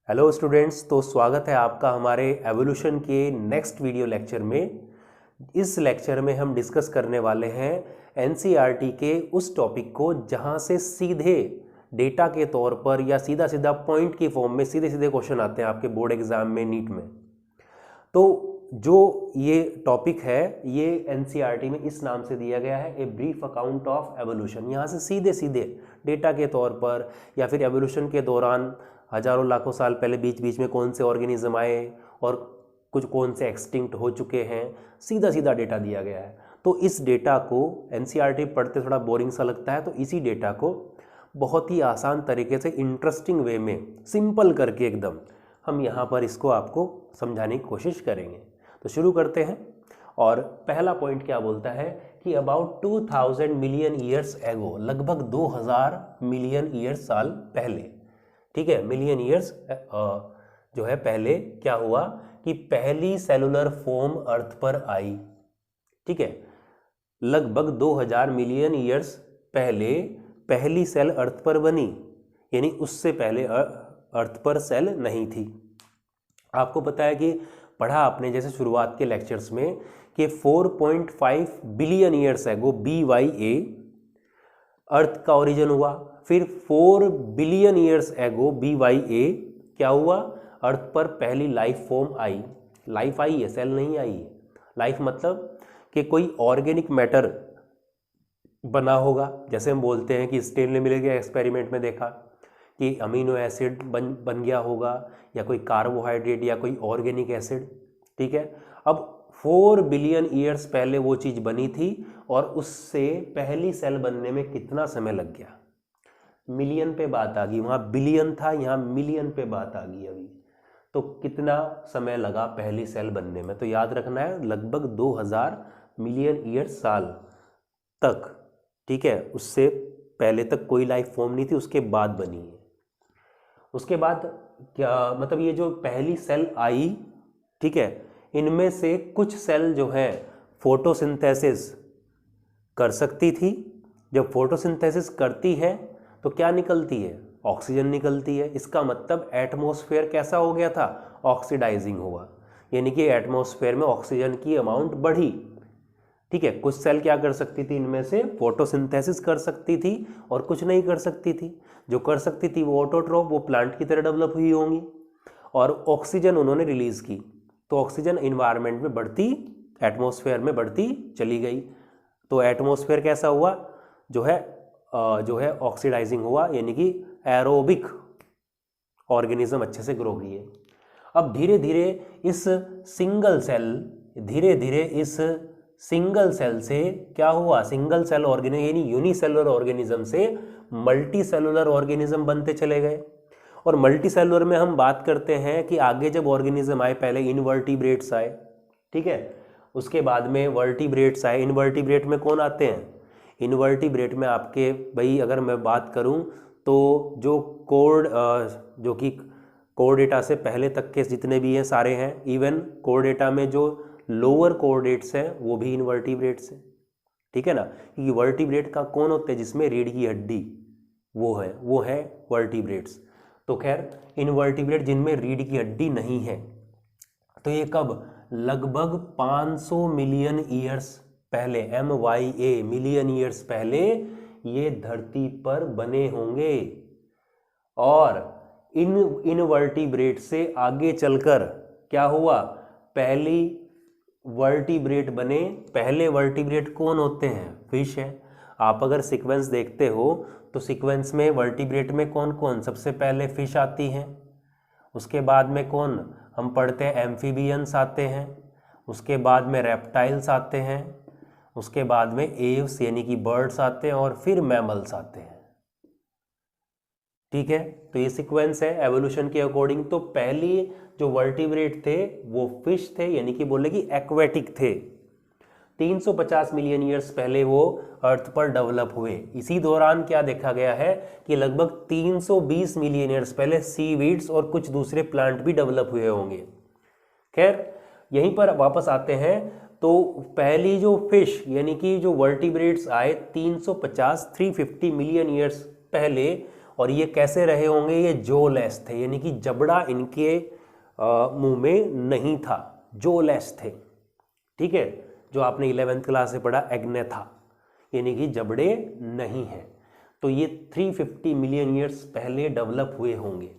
Hello students, तो स्वागत है आपका हमारे एवोल्यूशन के नेक्स्ट वीडियो लेक्चर में। इस लेक्चर में हम डिस्कस करने वाले हैं एनसीईआरटी के उस टॉपिक को जहां से सीधे डेटा के तौर पर या सीधा सीधा पॉइंट की फॉर्म में सीधे सीधे क्वेश्चन आते हैं आपके बोर्ड एग्जाम में, नीट में। तो जो ये टॉपिक है ये एनसीईआरटी में इस नाम से दिया गया है, a brief account of evolution. यहाँ से सीधे सीधे डेटा के तौर पर या फिर एवोल्यूशन के दौरान हजारों लाखों साल पहले बीच बीच में कौन से ऑर्गेनिज्म आए और कुछ कौन से एक्सटिंक्ट हो चुके हैं, सीधा सीधा डेटा दिया गया है। तो इस डेटा को एनसीईआरटी पढ़ते थोड़ा बोरिंग सा लगता है, तो इसी डेटा को बहुत ही आसान तरीके से इंटरेस्टिंग वे में सिंपल करके एकदम हम यहाँ पर इसको आपको समझाने की कोशिश करेंगे। तो शुरू करते हैं। और पहला पॉइंट क्या बोलता है कि अबाउट 2000 मिलियन ईयर्स एगो, लगभग 2000 मिलियन ईयर्स साल पहले, ठीक है, मिलियन ईयर्स जो है पहले क्या हुआ कि पहली सेलुलर फॉर्म अर्थ पर आई। ठीक है, लगभग 2000 मिलियन ईयर्स पहले पहली सेल अर्थ पर बनी, यानी उससे पहले अर्थ पर सेल नहीं थी। आपको पता है कि पढ़ा आपने जैसे शुरुआत के लेक्चर्स में कि 4.5 बिलियन ईयर्स एगो BYA अर्थ का ओरिजिन हुआ। फिर 4 बिलियन ईयर्स एगो BYA क्या हुआ, अर्थ पर पहली life form I. Life I है, सेल नहीं आई है। लाइफ मतलब कि कोई ऑर्गेनिक मैटर बना होगा, जैसे हम बोलते हैं कि स्टेनले मिलर के एक्सपेरिमेंट में देखा कि अमीनो एसिड बन गया होगा, या कोई कार्बोहाइड्रेट या कोई ऑर्गेनिक एसिड। ठीक है, अब 4 बिलियन ईयर्स पहले वो चीज़ बनी थी और उससे पहली सेल बनने में कितना समय लग गया। मिलियन पे बात आ गई, वहाँ बिलियन था, यहाँ मिलियन पे बात आ गई अभी। तो कितना समय लगा पहली सेल बनने में, तो याद रखना है लगभग 2000 मिलियन ईयर्स साल तक। ठीक है, उससे पहले तक कोई लाइफ फॉर्म नहीं थी, उसके बाद बनी है। उसके बाद क्या मतलब, ये जो पहली सेल आई, ठीक है, इनमें से कुछ सेल जो है फोटोसिंथेसिस कर सकती थी। जब फोटोसिंथेसिस करती है तो क्या निकलती है, ऑक्सीजन निकलती है। इसका मतलब एटमॉस्फेयर कैसा हो गया था, ऑक्सीडाइजिंग हुआ, यानी कि एटमॉस्फेयर में ऑक्सीजन की अमाउंट बढ़ी। ठीक है, कुछ सेल क्या कर सकती थी, इनमें से फोटोसिंथेसिस कर सकती थी और कुछ नहीं कर सकती थी। जो कर सकती थी वो ऑटोट्रोफ, वो प्लांट की तरह डेवलप हुई होंगी और ऑक्सीजन उन्होंने रिलीज की, तो ऑक्सीजन इन्वायरमेंट में बढ़ती, एटमॉस्फेयर में बढ़ती चली गई। तो एटमॉस्फेयर कैसा हुआ, जो है ऑक्सीडाइजिंग हुआ, यानी कि एरोबिक ऑर्गेनिज्म अच्छे से ग्रो किए। अब धीरे धीरे इस सिंगल सेल से क्या हुआ, सिंगल सेल ऑर्गेनिज्म यानी यूनिसेलुलर ऑर्गेनिज्म से मल्टी सेलुलर ऑर्गेनिज्म बनते चले गए। और मल्टी सेलुलर में हम बात करते हैं कि आगे जब ऑर्गेनिज्म आए, पहले इनवर्टिब्रेट्स आए, ठीक है, उसके बाद में वर्टिब्रेट्स आए। इनवर्टिब्रेट में कौन आते हैं, इनवर्टिब्रेट में आपके भाई अगर मैं बात करूं तो जो जो कि कोर्डेटा से पहले तक के जितने भी हैं सारे हैं। इवन कोर्डेटा में जो लोअर कोर्डेट्स हैं वो भी इनवर्टिब्रेट्स हैं। ठीक है ना, क्योंकि वर्टिब्रेट का कौन होते हैं, जिसमें रीढ़ की हड्डी वो है वर्टिब्रेट्स। तो खैर इनवर्टिब्रेट जिनमें रीढ़ की हड्डी नहीं है, तो ये कब, लगभग 500 मिलियन ईयर्स पहले, MYA मिलियन ईयर्स पहले ये धरती पर बने होंगे। और इन इनवर्टिब्रेट से आगे चलकर क्या हुआ, पहली वर्टिब्रेट बने। पहले वर्टिब्रेट कौन होते हैं, फिश है। आप अगर सीक्वेंस देखते हो तो सीक्वेंस में वर्टिब्रेट में कौन कौन, सबसे पहले फिश आती हैं, उसके बाद में कौन हम पढ़ते हैं, एम्फीबियंस आते हैं, उसके बाद में रेप्टाइल्स आते हैं, उसके बाद में एव्स यानी कि बर्ड्स आते हैं, और फिर मैमल्स आते हैं। ठीक है, तो ये सीक्वेंस है एवोल्यूशन के अकॉर्डिंग। तो पहली जो वर्टिब्रेट थे वो फिश थे, यानी कि बोले कि एक्वेटिक थे। 350 मिलियन ईयर्स पहले वो अर्थ पर डेवलप हुए। इसी दौरान क्या देखा गया है कि लगभग 320 मिलियन ईयर्स पहले सीवीड्स और कुछ दूसरे प्लांट भी डेवलप हुए होंगे। खैर यहीं पर वापस आते हैं, तो पहली जो फिश यानी कि जो वर्टिब्रेट्स आए 350 मिलियन ईयर्स पहले, और ये कैसे रहे होंगे, ये जोलेस थे, यानी कि जबड़ा इनके मुंह में नहीं था, जोलेस थे। ठीक है, जो आपने 11th क्लास से पढ़ा एग्नेथा, यानी कि जबड़े नहीं हैं। तो ये 350 मिलियन ईयर्स पहले डेवलप हुए होंगे।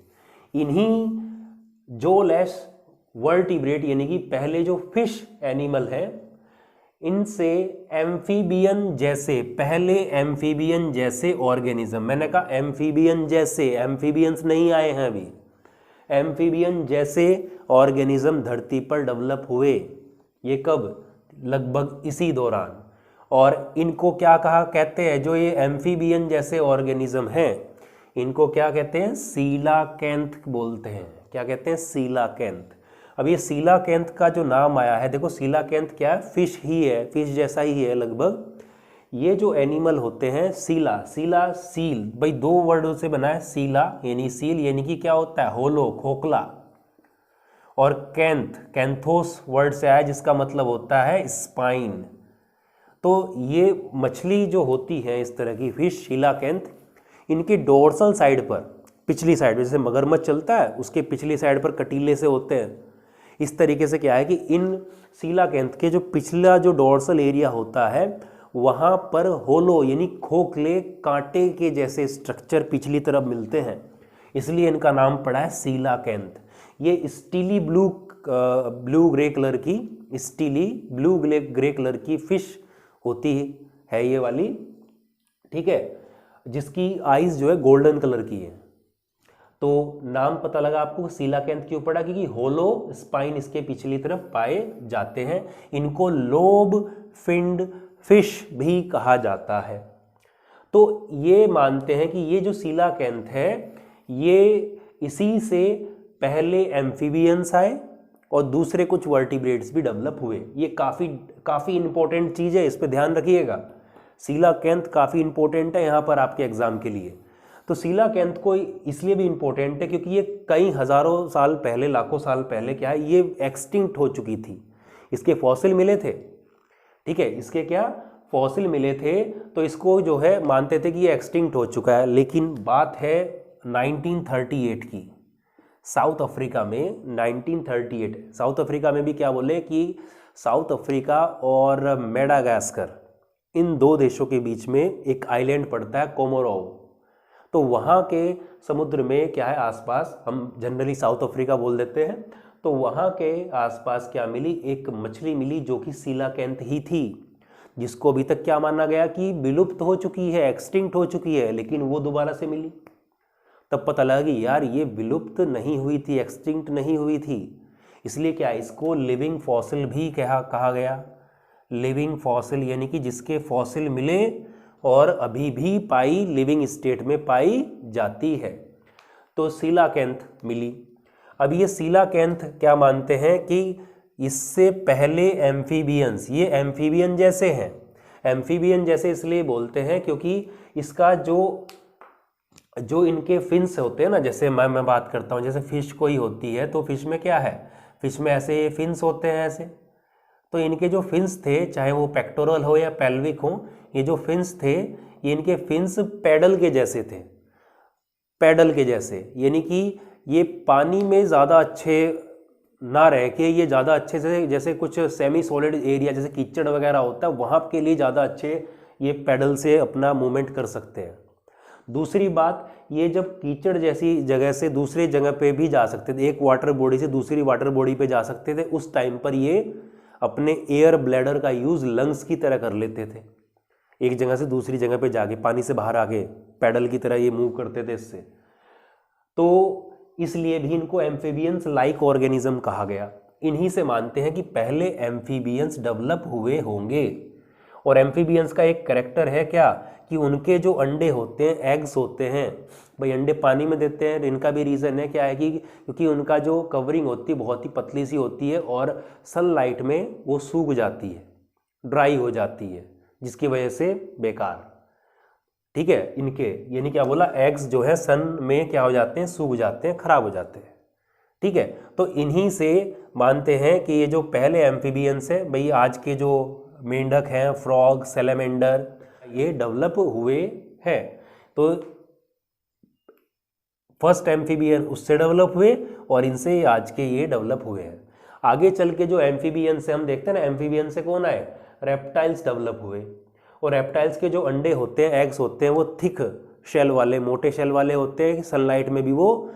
इन्हीं जोलेस वर्टिब्रेट यानी कि पहले जो फिश एनिमल है, इनसे एम्फीबियन जैसे, पहले एम्फीबियन जैसे ऑर्गेनिज्म, मैंने कहा एम्फीबियन जैसे, एम्फीबियंस नहीं आए हैं अभी, एम्फीबियन जैसे ऑर्गेनिज्म धरती पर डेवलप हुए। ये कब, लगभग इसी दौरान। और इनको क्या कहा कहते हैं, जो ये एम्फीबियन जैसे ऑर्गेनिज्म हैं, इनको क्या कहते हैं, सीलाकेंथ बोलते हैं। क्या कहते हैं, सीलाकेंथ। अब ये सीलाकेंथ का जो नाम आया है, देखो सीलाकेंथ क्या है, फिश ही है, फिश जैसा ही है लगभग। ये जो एनिमल होते हैं, सीला, सीला सील, भाई दो वर्डों से बना है, सीला यानी सील, यानी कि क्या होता है, होलो, खोखला, और कैंथ, कैंथोस वर्ड से आया जिसका मतलब होता है स्पाइन। तो ये मछली जो होती है, इस तरह की फिश सीलाकेंथ, इनकी डोर्सल साइड पर, पिछली साइड, जैसे मगरमच्छ चलता है उसके पिछली साइड पर कटीले से होते हैं, इस तरीके से क्या है कि इन सीलाकेंथ के जो पिछला जो डोर्सल एरिया होता है, वहाँ पर होलो यानी खोखले कांटे के जैसे स्ट्रक्चर पिछली तरफ मिलते हैं, इसलिए इनका नाम पड़ा है सीलाकेंथ। ये स्टीली ब्लू ग्रे कलर की, स्टीली ब्लू ग्रे कलर की फिश होती है ये वाली, ठीक है, जिसकी आईज जो है गोल्डन कलर की है। तो नाम पता लगा आपको सीलाकेंथ क्यों पड़ा, क्योंकि होलो स्पाइन इसके पिछली तरफ पाए जाते हैं। इनको लोब फिंड फिश भी कहा जाता है। तो ये मानते हैं कि ये जो सीलाकेंथ है, ये इसी से पहले एम्फीबियंस आए और दूसरे कुछ वर्टिब्रेट्स भी डेवलप हुए। ये काफ़ी इंपॉर्टेंट चीज़ है, इस पर ध्यान रखिएगा। सीलाकेंथ काफ़ी इंपॉर्टेंट है यहाँ पर आपके एग्जाम के लिए। तो सीलाकेंथ को इसलिए भी इंपॉर्टेंट है क्योंकि ये कई हज़ारों साल पहले, लाखों साल पहले क्या है, ये एक्सटिंक्ट हो चुकी थी। इसके फॉसिल मिले थे, ठीक है, इसके क्या फॉसिल मिले थे, तो इसको जो है मानते थे कि ये एक्सटिंक्ट हो चुका है। लेकिन बात है 1938 की, साउथ अफ्रीका में 1938, साउथ अफ्रीका में भी क्या बोले कि साउथ अफ्रीका और मेडागास्कर, इन दो देशों के बीच में एक आइलैंड पड़ता है कोमोरोव। तो वहाँ के समुद्र में क्या है, आसपास, हम जनरली साउथ अफ्रीका बोल देते हैं, तो वहाँ के आसपास क्या मिली, एक मछली मिली जो कि सीलाकेंथ ही थी, जिसको अभी तक क्या माना गया कि विलुप्त हो चुकी है, एक्सटिंक्ट हो चुकी है, लेकिन वो दोबारा से मिली। तब पता लगा कि यार ये विलुप्त नहीं हुई थी, एक्सटिंक्ट नहीं हुई थी, इसलिए क्या इसको लिविंग फॉसिल भी कहा गया। लिविंग फॉसिल यानी कि जिसके फॉसिल मिले और अभी भी पाई, लिविंग स्टेट में पाई जाती है। तो सीलाकेंथ मिली। अब ये सीलाकेंथ क्या मानते हैं कि इससे पहले एम्फीबियंस, ये एम्फीबियन जैसे हैं। एम्फीबियन जैसे इसलिए बोलते हैं क्योंकि इसका जो इनके फिन्स होते हैं ना, जैसे मैं बात करता हूँ, जैसे फिश कोई होती है तो फिश में क्या है, फिश में ऐसे फिन्स होते हैं ऐसे। तो इनके जो फिन्स थे, चाहे वो पेक्टोरल हो या पेल्विक हो, ये जो फिन्स थे, ये इनके फिन्स पैडल के जैसे थे, पैडल के जैसे, यानी कि ये पानी में ज़्यादा अच्छे ना रह के ये ज़्यादा अच्छे से, जैसे कुछ सेमी सॉलिड एरिया जैसे कीचड़ वगैरह होता है, वहाँ के लिए ज़्यादा अच्छे ये पैडल से अपना मूवमेंट कर सकते हैं। दूसरी बात, ये जब कीचड़ जैसी जगह से दूसरी जगह पे भी जा सकते थे, एक वाटर बॉडी से दूसरी वाटर बॉडी पे जा सकते थे, उस टाइम पर ये अपने एयर ब्लैडर का यूज़ लंग्स की तरह कर लेते थे। एक जगह से दूसरी जगह पे जाके पानी से बाहर आके पैडल की तरह ये मूव करते थे इससे। तो इसलिए भी इनको एम्फीबियंस लाइक ऑर्गेनिज्म कहा गया। इन्हीं से मानते हैं कि पहले एम्फीबियंस डेवलप हुए होंगे। और एम्फीबियंस का एक कैरेक्टर है क्या, कि उनके जो अंडे होते हैं, एग्स होते हैं, भाई अंडे पानी में देते हैं। इनका भी रीज़न है क्या है कि क्योंकि उनका जो कवरिंग होती है बहुत ही पतली सी होती है और सनलाइट में वो सूख जाती है, ड्राई हो जाती है, जिसकी वजह से बेकार, ठीक है, इनके यानी क्या बोला, एग्स जो है सन में क्या हो जाते हैं, सूख जाते हैं, खराब हो जाते हैं, ठीक है। तो इन्हीं से मानते हैं कि ये जो पहले एम्फीबियंस है, भाई आज के जो मेंढक हैं, फ्रॉग, सैलेमेंडर, ये डेवलप हुए हैं। तो फर्स्ट एम्फीबियन उससे डेवलप हुए और इनसे आज के ये डेवलप हुए हैं। आगे चल के जो एम्फीबियन से हम देखते हैं ना, एम्फीबियन से कौन आए, रेप्टाइल्स डेवलप हुए। और रेप्टाइल्स के जो अंडे होते हैं, एग्स होते हैं, वो थिक शेल वाले, मोटे शेल वाले होते हैं, सनलाइट में भी वो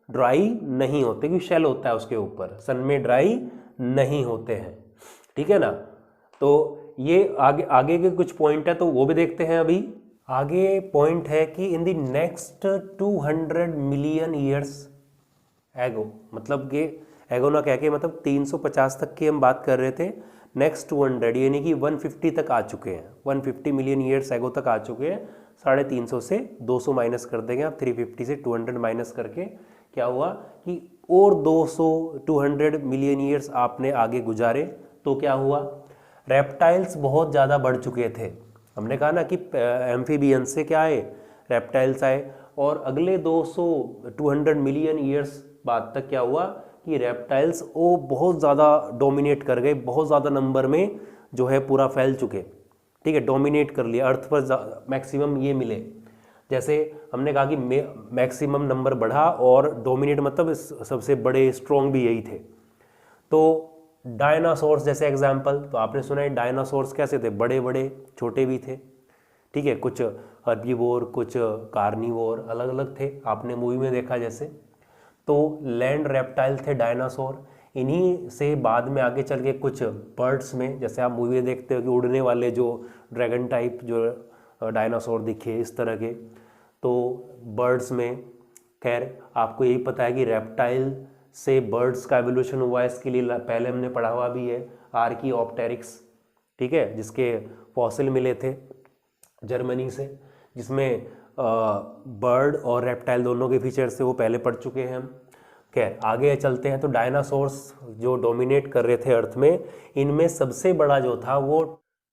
ड्राई नहीं होते, क्योंकि शेल होता है उसके ऊपर, सन में ड्राई नहीं होते हैं, ठीक है ना। तो ये आगे आगे के कुछ पॉइंट है तो वो भी देखते हैं। अभी आगे पॉइंट है कि in the next 200 million years ago, मतलब कि एगो ना कह के मतलब 350 तक की हम बात कर रहे थे, नेक्स्ट 200 यानी कि 150 तक आ चुके हैं, 150 मिलियन ईयर्स एगो तक आ चुके हैं। 350 से 200 माइनस कर देंगे आप, 350 से 200 माइनस करके क्या हुआ कि और 200 मिलियन ईयर्स आपने आगे गुजारे तो क्या हुआ, रेप्टाइल्स बहुत ज़्यादा बढ़ चुके थे। हमने कहा ना कि एम्फीबियन से क्या आए, रेप्टाइल्स आए, और अगले 200 मिलियन ईयर्स बाद तक क्या हुआ कि रेप्टाइल्स वो बहुत ज़्यादा डोमिनेट कर गए, बहुत ज़्यादा नंबर में जो है पूरा फैल चुके, ठीक है, डोमिनेट कर लिया अर्थ पर, मैक्सिमम ये मिले। जैसे हमने कहा कि मैक्सिमम नंबर बढ़ा और डोमिनेट मतलब सबसे बड़े स्ट्रॉन्ग भी यही थे। तो डायनासोर्स जैसे एग्जाम्पल, तो आपने सुना है डायनासोर्स कैसे थे, बड़े बड़े छोटे भी थे, ठीक है, कुछ हर्बीवोर कुछ कार्निवोर, अलग अलग थे, आपने मूवी में देखा जैसे। तो लैंड रेप्टाइल थे डायनासोर, इन्हीं से बाद में आगे चल के कुछ बर्ड्स में, जैसे आप मूवी में देखते हो कि उड़ने वाले जो ड्रैगन टाइप जो डायनासोर दिखे इस तरह के, तो बर्ड्स में, खैर आपको यही पता है कि रेप्टाइल से बर्ड्स का एवोल्यूशन हुआ है, इसके लिए पहले हमने पढ़ा हुआ भी है आर्कियोप्टेरिक्स, ठीक है, जिसके फॉसिल मिले थे जर्मनी से, जिसमें बर्ड और रेप्टाइल दोनों के फीचर से वो पहले पढ़ चुके हैं हम। खैर आगे चलते हैं। तो डायनासोर्स जो डोमिनेट कर रहे थे अर्थ में, इनमें सबसे बड़ा जो था वो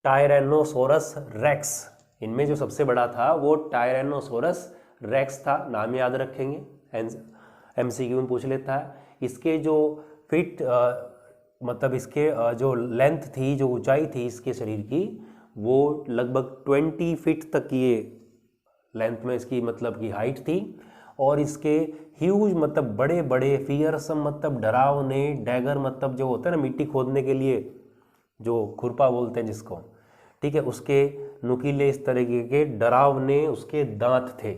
टायरेनोसोरस रेक्स, इनमें जो सबसे बड़ा था वो टायरेनोसोरस रेक्स था, नाम याद रखेंगे, एमसीक्यू में पूछ लेता है। इसके जो फिट मतलब इसके जो लेंथ थी, जो ऊंचाई थी इसके शरीर की, वो लगभग 20 फीट तक की ये लेंथ में इसकी मतलब की हाइट थी। और इसके ह्यूज मतलब बड़े बड़े, फियरसम मतलब डरावने, डैगर मतलब जो होता है ना मिट्टी खोदने के लिए जो खुरपा बोलते हैं जिसको, ठीक है, उसके नुकीले इस तरीके के डरावने उसके दांत थे।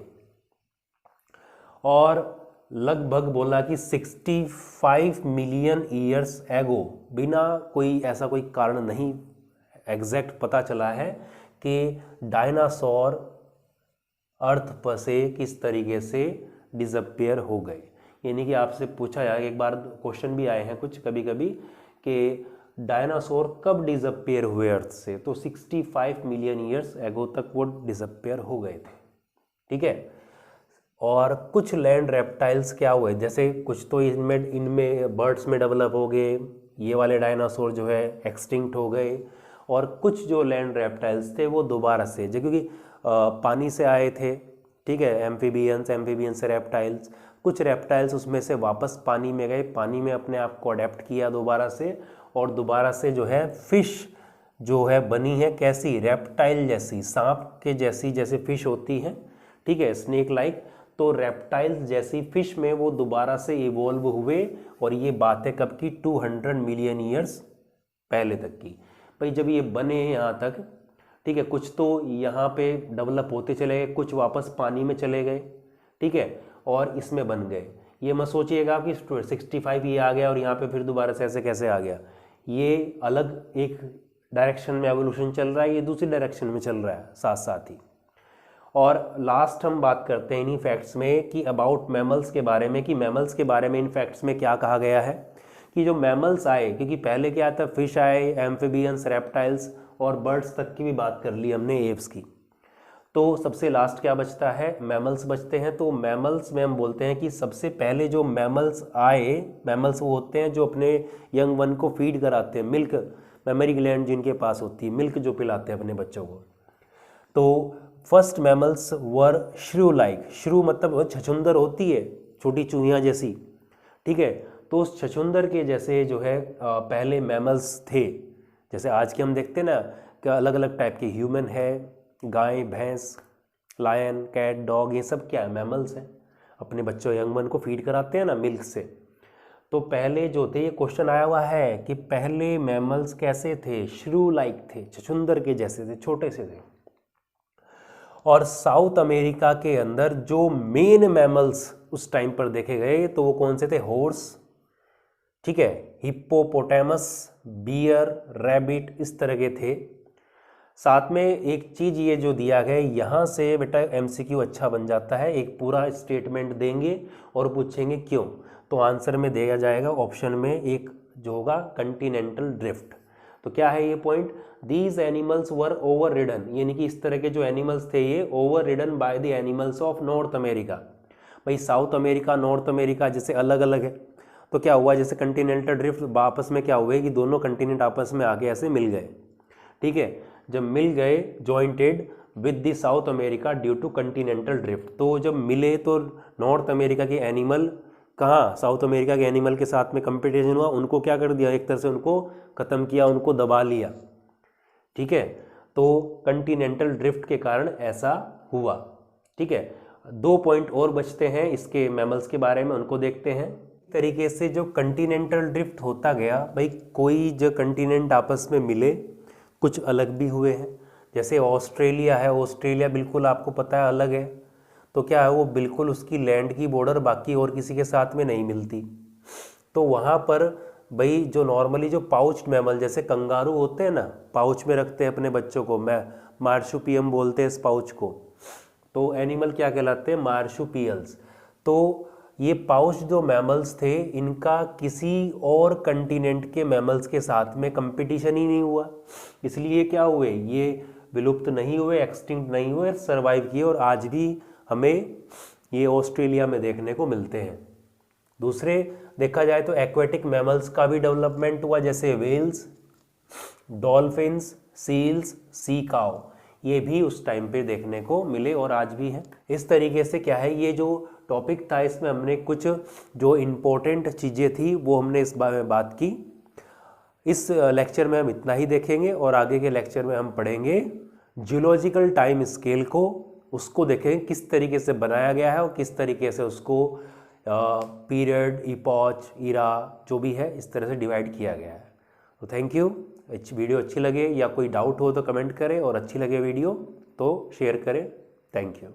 और लगभग बोला कि 65 मिलियन ईयर्स एगो, बिना कोई ऐसा कोई कारण नहीं एग्जैक्ट पता चला है कि डायनासोर अर्थ पर से किस तरीके से डिसअपियर हो गए। यानी कि आपसे पूछा जाए, एक बार क्वेश्चन भी आए हैं कुछ कभी कभी कि डायनासोर कब डिसअपियर हुए अर्थ से, तो 65 मिलियन ईयर्स एगो तक वो डिसअपियर हो गए थे, ठीक है। और कुछ लैंड रेप्टाइल्स क्या हुए, जैसे कुछ तो इनमें बर्ड्स में डेवलप हो गए, ये वाले डायनासोर जो है एक्सटिंक्ट हो गए। और कुछ जो लैंड रेप्टाइल्स थे वो दोबारा से, जो क्योंकि पानी से आए थे, ठीक है, एम्फीबियंस से रेप्टाइल्स, कुछ रेप्टाइल्स उसमें से वापस पानी में गए, पानी में अपने आप को अडेप्ट किया दोबारा से, और दोबारा से जो है फिश जो है बनी है कैसी, रेप्टाइल जैसी, सांप के जैसी जैसे फिश होती है, ठीक है, स्नेक लाइक। तो रेप्टाइल्स जैसी फिश में वो दोबारा से इवॉल्व हुए। और ये बात है कब की, 200 मिलियन ईयर्स पहले तक की। भाई जब ये बने यहाँ तक, ठीक है, कुछ तो यहाँ पे डेवलप होते चले गए, कुछ वापस पानी में चले गए, ठीक है, और इसमें बन गए। ये मत सोचिएगा कि 65 ये आ गया और यहाँ पे फिर दोबारा से ऐसे कैसे आ गया, ये अलग एक डायरेक्शन में एवोल्यूशन चल रहा है, ये दूसरी डायरेक्शन में चल रहा है साथ साथ ही। और लास्ट हम बात करते हैं इन्हीं फैक्ट्स में कि अबाउट मैमल्स के बारे में, कि मैमल्स के बारे में इन फैक्ट्स में क्या कहा गया है कि जो मैमल्स आए, क्योंकि पहले क्या था, फिश आए, एम्फीबियंस, रेप्टाइल्स और बर्ड्स तक की भी बात कर ली हमने, एव्स की। तो सबसे लास्ट क्या बचता है, मैमल्स बचते हैं। तो मैमल्स में हम बोलते हैं कि सबसे पहले जो मैमल्स आए, मैमल्स वो होते हैं जो अपने यंग वन को फीड कराते हैं, मिल्क, मेमरी ग्लैंड जिनके पास होती है, मिल्क जो पिलाते हैं अपने बच्चों को। तो फर्स्ट मैमल्स वर श्रू लाइक, श्रू मतलब छछुंदर होती है, छोटी चूहियाँ जैसी, ठीक है, तो उस छछुंदर के जैसे जो है पहले मैमल्स थे। जैसे आज के हम देखते हैं ना कि अलग अलग टाइप के ह्यूमन है, गाय, भैंस, लायन, कैट, डॉग, ये सब क्या है, मैमल्स हैं। अपने बच्चों यंग वन को फीड कराते हैं ना मिल्क से। तो पहले जो थे, ये क्वेश्चन आया हुआ है कि पहले मैमल्स कैसे थे, श्रू लाइक थे, छछूंदर के जैसे थे, छोटे से थे। और साउथ अमेरिका के अंदर जो मेन मैमल्स उस टाइम पर देखे गए तो वो कौन से थे, हॉर्स, ठीक है, हिप्पोपोटामस, बियर, रैबिट, इस तरह के थे। साथ में एक चीज़ ये जो दिया गया है, यहाँ से बेटा एमसीक्यू अच्छा बन जाता है, एक पूरा स्टेटमेंट देंगे और पूछेंगे क्यों, तो आंसर में दिया जाएगा ऑप्शन में एक जो होगा कंटिनेंटल ड्रिफ्ट। तो क्या है ये point, these animals were over ridden, यानी कि इस तरह के जो एनिमल्स थे ये over ridden by the animals of north America. भाई साउथ अमेरिका नॉर्थ अमेरिका जैसे अलग अलग है, तो क्या हुआ, जैसे कंटिनेंटल ड्रिफ्ट आपस में क्या हुए कि दोनों कंटिनेंट आपस में आगे ऐसे मिल गए, ठीक है, जब मिल गए jointed with the South America due to continental drift, तो जब मिले तो नॉर्थ अमेरिका के एनिमल कहाँ, साउथ अमेरिका के एनिमल के साथ में कंपटीशन हुआ, उनको क्या कर दिया, एक तरह से उनको ख़त्म किया, उनको दबा लिया, ठीक है। तो कंटिनेंटल ड्रिफ्ट के कारण ऐसा हुआ, ठीक है। 2 पॉइंट और बचते हैं इसके मैमल्स के बारे में, उनको देखते हैं। तरीके से जो कंटिनेंटल ड्रिफ्ट होता गया, भाई कोई जो कंटिनेंट आपस में मिले, कुछ अलग भी हुए हैं, जैसे ऑस्ट्रेलिया है, ऑस्ट्रेलिया बिल्कुल आपको पता है अलग है, तो क्या है वो बिल्कुल उसकी लैंड की बॉर्डर बाकी और किसी के साथ में नहीं मिलती। तो वहाँ पर भाई जो नॉर्मली जो पाउच्ड मैमल जैसे कंगारू होते हैं ना, पाउच में रखते हैं अपने बच्चों को, मार्शुपियम बोलते हैं इस पाउच को, तो एनिमल क्या कहलाते हैं, मार्शुपियल्स। तो ये पाउच जो मैमल्स थे इनका किसी और कंटिनेंट के मैमल्स के साथ में कंपटीशन ही नहीं हुआ, इसलिए क्या हुए, ये विलुप्त नहीं हुए, एक्सटिंक्ट नहीं हुए, सर्वाइव किए और आज भी हमें ये ऑस्ट्रेलिया में देखने को मिलते हैं। दूसरे देखा जाए तो एक्वेटिक मैमल्स का भी डेवलपमेंट हुआ, जैसे whales, dolphins, seals, sea cow, ये भी उस टाइम पे देखने को मिले और आज भी हैं। इस तरीके से क्या है, ये जो टॉपिक था इसमें हमने कुछ जो इम्पोर्टेंट चीज़ें थी वो हमने इस बारे में बात की। इस लेक्चर में हम इतना ही देखेंगे और आगे के लेक्चर में हम पढ़ेंगे जियोलॉजिकल टाइम स्केल को, उसको देखेंगे किस तरीके से बनाया गया है और किस तरीके से उसको पीरियड, इपॉच, इरा जो भी है इस तरह से डिवाइड किया गया है। तो थैंक यू। वीडियो अच्छी लगे या कोई डाउट हो तो कमेंट करें और अच्छी लगे वीडियो तो शेयर करें। Thank you.